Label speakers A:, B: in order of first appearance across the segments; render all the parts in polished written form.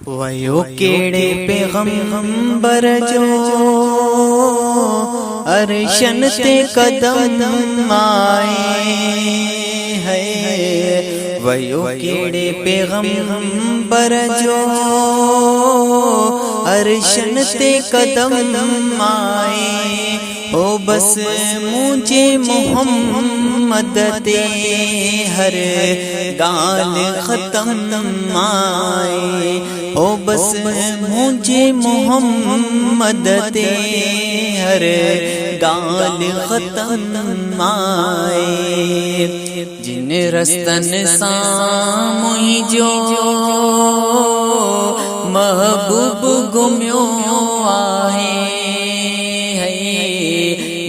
A: वयो केड़े पैगंबर जो अरशन ते कदम आए है। वयो केड़े पैगंबर जो अरशन ते कदम आए। ओ बस मुझे मोहम्मद ते हर गाल खत्म आए। ओ बस मुझे मोहम्मद ते हर गाल खत्म आए। जिन रस्तन सामुई जो महबूब गुम्यो आहे।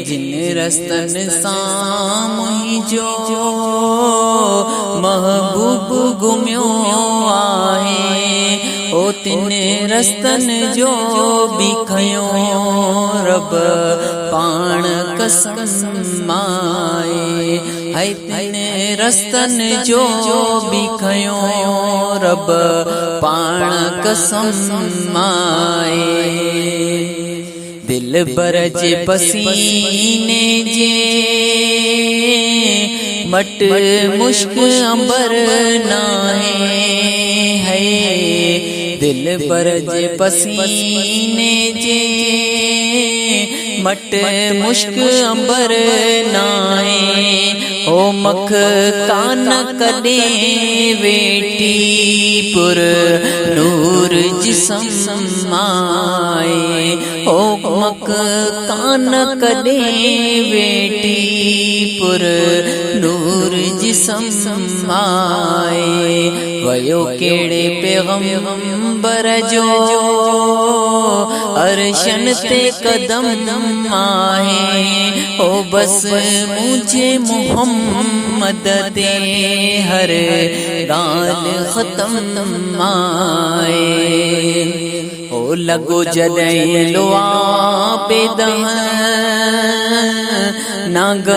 A: जिन रस्तन सामुई जो महबूब गुम्यो आहे। ओ तिन रस्तन जो भी खयो रब पाण कसम आए। है तिन रस्तन जो भी खयो रब पाण कसम आए। दिल बरज पसीने जे मट मुश्क अंबर नाहे है। दिल बरज पसीने जे मट मुश्क अंबर नाहे। ओ मख कान कदे वेटी पुर नूर जिसम आए। ओ मख कान कदे वेटी पुर नूर जिसम आए। वयो केड़े पैगंबर जो अरशन ते कदम आए। ओ बस मुझे मोहम्मद ते हर गाल खत्म आए। ओ लगो जदई लुआ बेदम नाग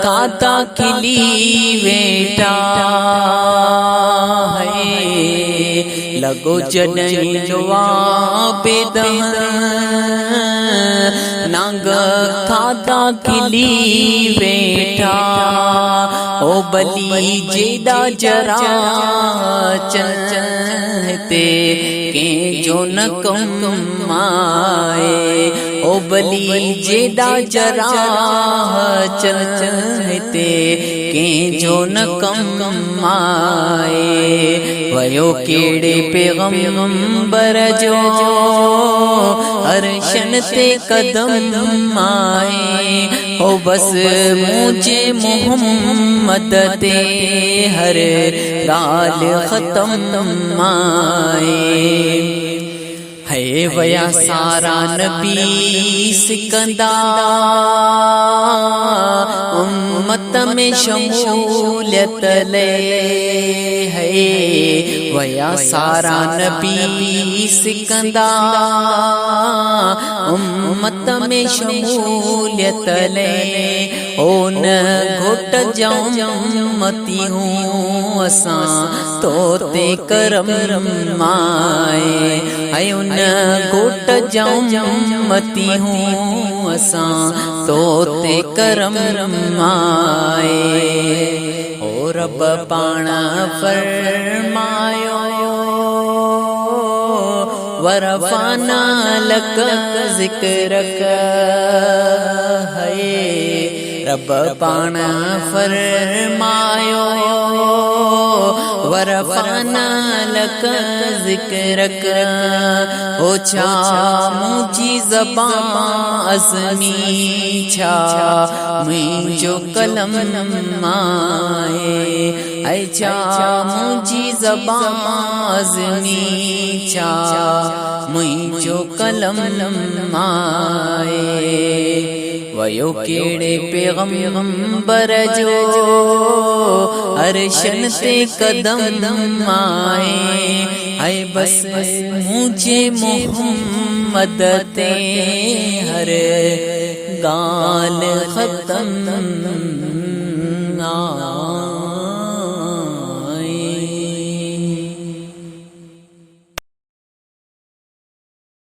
A: काता किली वेटा है। लगो जदई लुआ बेदम नाग काता किली वेटा। ओ बली जेदा जरा चलते के जो न कम आए। ओ बली जेदा जरा चलते के जो न कम आए। वयो केड़े पैगंबर जो अरशन ते कदम आए। ओ बस मुझे मोहम्मद ते हर गाल खत्म आए। है वया सारा नबी सिकंदा उम्मत में शमूलियत ले है। वया सारा नबी सिकंदा उम्मत में शमूलियत ले। ओ न घुट जाऊं मती हूँ असा तोते करम आए। है न घुट जाऊं मती हूँ असा तोते करम आए। ओ रब पाण फरमायो वरफाना लक जिक्र है। रब पाण फरमायो वरफाना लक जिक्र। ओ छा मुझी ज़बान अज़मी छा मुझो कलम आए। ऐ छा मुझी ज़बान अज़मी छा मुझो कलम आए। वयो केड़े पैगंबर जो अरशन ते कदम आए। है बस मुझे मोहम्मद ते हर गाल खत्म